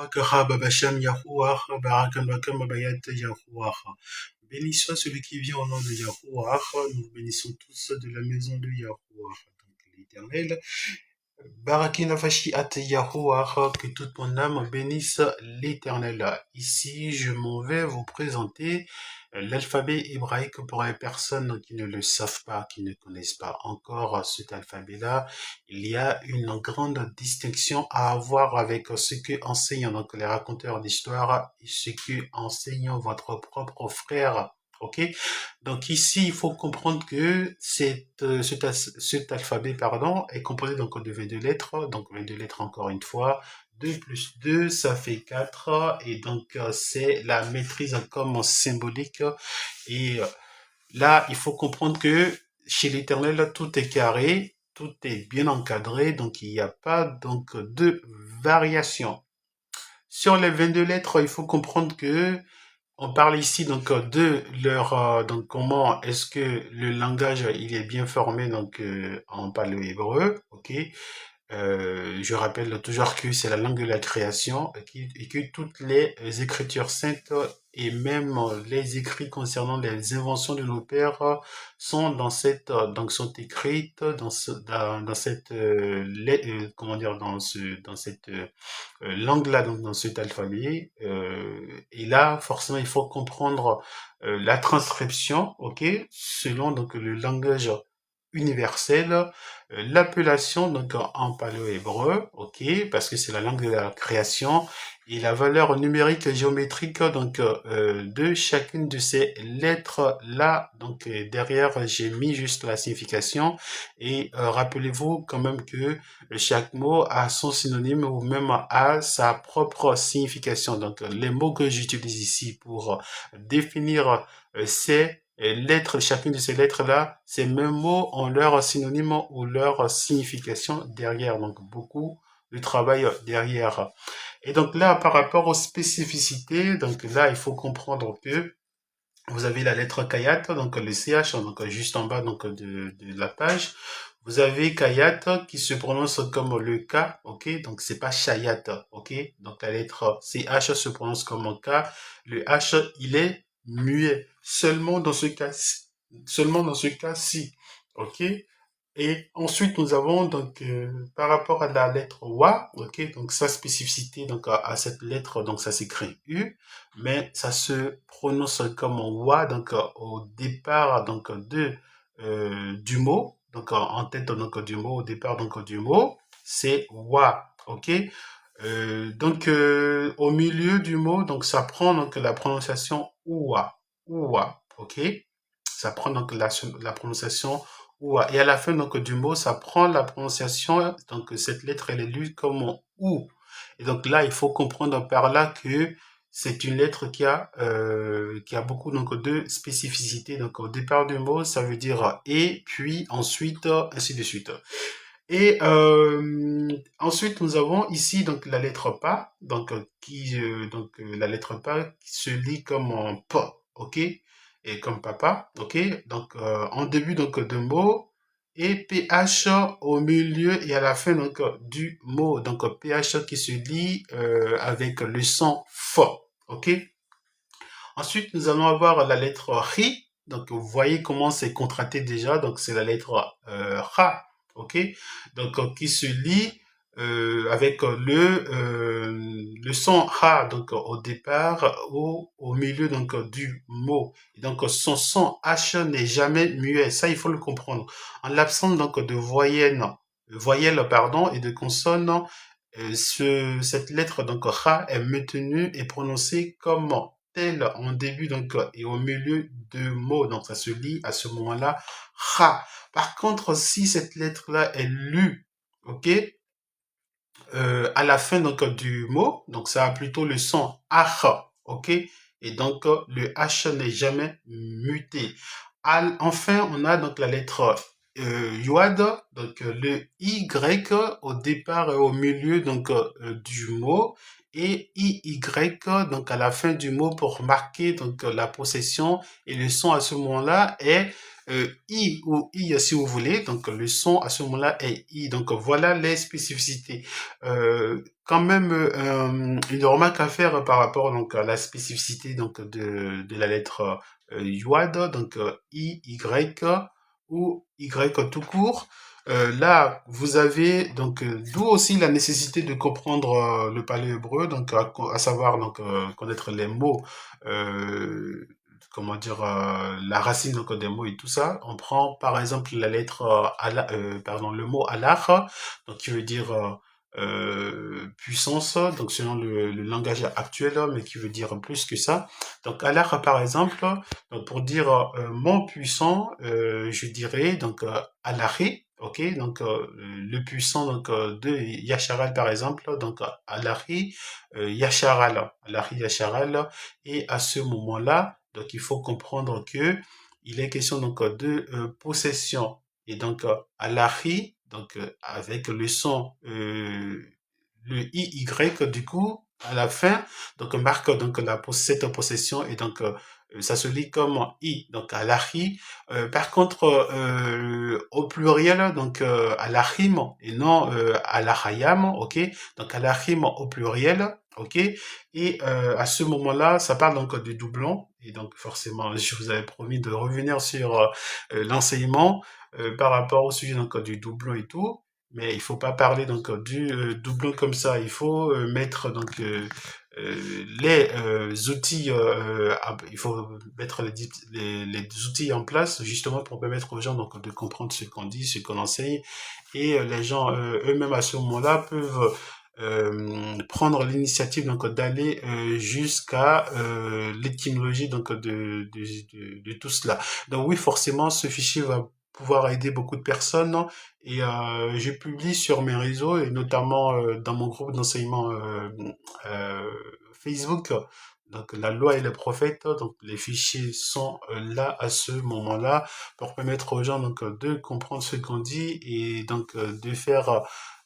Barak Rab Basham Yahuwah, Barakan Bakam Babayat Yahuwah. Béni soit celui qui vient au nom de Yahuwah. Nous bénissons tous de la maison de Yahuwah. Donc l'Éternel. Barakina Fashi At Yahuwah, que toute mon âme bénisse l'Éternel. Ici, je m'en vais vous présenter l'alphabet hébraïque pour les personnes qui ne le savent pas, qui ne connaissent pas encore cet alphabet-là. Il y a une grande distinction à avoir avec ce que enseignent donc les raconteurs d'histoire et ce que enseigne votre propre frère. Ok, donc ici il faut comprendre que cet alphabet pardon est composé donc de 22 lettres, donc 22 lettres encore une fois. 2 plus 2, ça fait 4, et donc c'est la maîtrise comme symbolique. Et là, il faut comprendre que chez l'Éternel, tout est carré, tout est bien encadré, donc il n'y a pas donc de variation. Sur les 22 lettres, il faut comprendre que on parle ici donc de leur donc comment est-ce que le langage il est bien formé donc en paléo-hébreu, ok. Je rappelle toujours que c'est la langue de la création et que toutes les écritures saintes et même les écrits concernant les inventions de nos pères sont dans cette donc sont écrites dans cette comment dire dans cette langue-là, donc dans cet alphabet. Et là, forcément, il faut comprendre la transcription, ok, selon donc le langage universel, l'appellation donc en paléo-hébreu, ok, parce que c'est la langue de la création, et la valeur numérique géométrique donc de chacune de ces lettres là. Donc derrière, j'ai mis juste la signification, et rappelez-vous quand même que chaque mot a son synonyme ou même a sa propre signification. Donc les mots que j'utilise ici pour définir ces lettres, chacune de ces lettres-là, ces mêmes mots ont leur synonyme ou leur signification derrière. Donc beaucoup de travail derrière. Et donc là, par rapport aux spécificités, donc là, il faut comprendre que vous avez la lettre Kayat, donc le CH, donc juste en bas donc de la page. Vous avez Kayat qui se prononce comme le K, ok, donc c'est pas Chayat, ok, donc la lettre CH se prononce comme un K. Le H, il est muet, seulement dans ce cas-ci, ok. Et ensuite, nous avons donc par rapport à la lettre Wa, ok, donc sa spécificité donc à cette lettre, donc ça s'écrit U, mais ça se prononce comme Wa, donc au départ donc du mot, donc en tête donc du mot, au départ donc du mot, c'est Wa, ok. Donc au milieu du mot, donc ça prend donc la prononciation Oua, Oua, ok. Ça prend donc la prononciation Oua. Et à la fin donc du mot, ça prend la prononciation, donc cette lettre elle est lue comme OU. Et donc là, il faut comprendre par là que c'est une lettre qui a beaucoup donc de spécificité. Donc au départ du mot, ça veut dire et, puis ensuite, ainsi de suite. Et ensuite, nous avons ici donc la lettre PA, donc la lettre PA qui se lit comme en P, ok, et comme papa, ok. Donc en début donc de mot, et PH au milieu et à la fin donc du mot, donc PH qui se lit avec le son fort, ok. Ensuite, nous allons avoir la lettre RI. Donc, vous voyez comment c'est contracté déjà. Donc, c'est la lettre RA. OK? Donc, qui se lit avec le son RA, donc au départ, au milieu donc du mot. Et donc, son son H n'est jamais muet. Ça, il faut le comprendre. En l'absence donc de voyelles, pardon, et de consonnes, cette lettre donc Ra est maintenue et prononcée comme telle en début donc et au milieu de mots. Donc ça se lit à ce moment-là Ra. Par contre, si cette lettre-là est lue, ok, à la fin donc du mot, donc ça a plutôt le son H, ok, et donc le H n'est jamais muté. Enfin, on a donc la lettre Yoad, donc le Y au départ et au milieu donc du mot, et IY donc à la fin du mot pour marquer donc la possession, et le son à ce moment-là est I ou I si vous voulez, donc le son à ce moment-là est I. Donc voilà les spécificités. Quand même une remarque à faire par rapport donc à la spécificité donc de la lettre Yuad, donc I, Y ou Y tout court. Là, vous avez donc d'où aussi la nécessité de comprendre le paléo-hébreu, donc à savoir donc connaître les mots, euh, comment dire la racine donc des mots et tout ça. On prend par exemple la lettre pardon le mot Allah, donc qui veut dire puissance, donc selon le langage actuel, mais qui veut dire plus que ça. Donc Allah par exemple, donc pour dire mon puissant, je dirais donc Allahi, ok, donc le puissant donc de Yasharal par exemple, donc Allahi Yasharal, Allahi Yasharal, et à ce moment-là, donc il faut comprendre que il est question donc de possession, et donc Allahi, donc avec le son le IY du coup à la fin, donc marque donc cette possession, et donc ça se lit comme I, donc Allahi. Par contre, au pluriel, donc Allahim et non Allahayam, ok, donc Allahim au pluriel, ok, et à ce moment-là, ça parle donc de doublon, et donc forcément, je vous avais promis de revenir sur l'enseignement par rapport au sujet donc du doublon et tout. Mais il faut pas parler donc du doublon comme ça. Il faut mettre donc les outils. Il faut mettre les outils en place justement pour permettre aux gens donc de comprendre ce qu'on dit, ce qu'on enseigne, et les gens eux-mêmes à ce moment-là peuvent prendre l'initiative donc d'aller jusqu'à l'étymologie donc de tout cela. Donc oui, forcément, ce fichier va pouvoir aider beaucoup de personnes, et je publie sur mes réseaux et notamment dans mon groupe d'enseignement euh, Facebook. Donc la loi et les prophètes, donc les fichiers sont là à ce moment-là pour permettre aux gens donc de comprendre ce qu'on dit, et donc de faire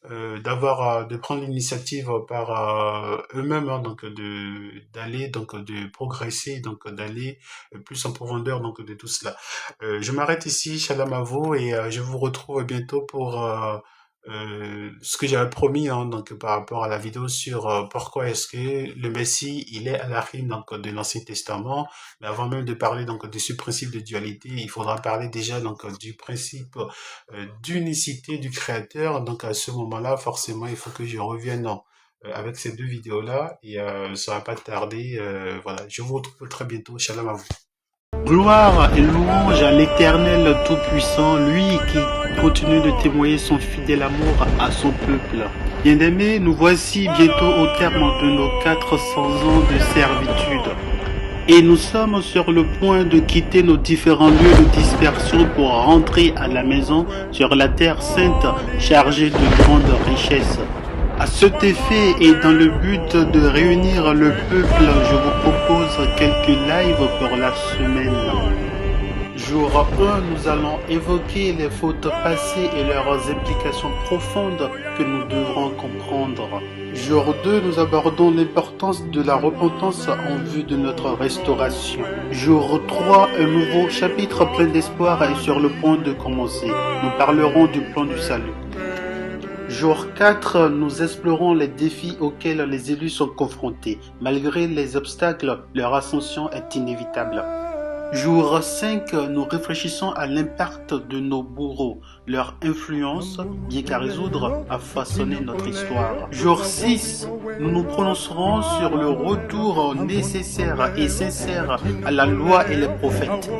de prendre l'initiative par eux-mêmes, hein, donc d'aller donc de progresser, donc d'aller plus en profondeur donc de tout cela. Je m'arrête ici, shalom à vous, et je vous retrouve bientôt pour ce que j'avais promis, hein, donc par rapport à la vidéo sur pourquoi est-ce que le Messie il est à la rime donc de l'Ancien Testament. Mais avant même de parler donc de ce principe de dualité, il faudra parler déjà donc du principe d'unicité du Créateur. Donc à ce moment-là, forcément, il faut que je revienne avec ces deux vidéos-là, et ça va pas tarder. Voilà, je vous retrouve très bientôt. Shalom à vous. Gloire et louange à l'Éternel Tout-Puissant, lui qui continue de témoigner son fidèle amour à son peuple. Bien-aimés, nous voici bientôt au terme de nos 400 ans de servitude. Et nous sommes sur le point de quitter nos différents lieux de dispersion pour rentrer à la maison sur la terre sainte chargée de grandes richesses. À cet effet et dans le but de réunir le peuple, je vous propose quelques lives pour la semaine. Jour 1, nous allons évoquer les fautes passées et leurs implications profondes que nous devrons comprendre. Jour 2, nous abordons l'importance de la repentance en vue de notre restauration. Jour 3, un nouveau chapitre plein d'espoir est sur le point de commencer. Nous parlerons du plan du salut. Jour 4, nous explorons les défis auxquels les élus sont confrontés. Malgré les obstacles, leur ascension est inévitable. Jour 5, nous réfléchissons à l'impact de nos bourreaux, leur influence, bien qu'à résoudre, a façonné notre histoire. Jour 6, nous nous prononcerons sur le retour nécessaire et sincère à la loi et les prophètes.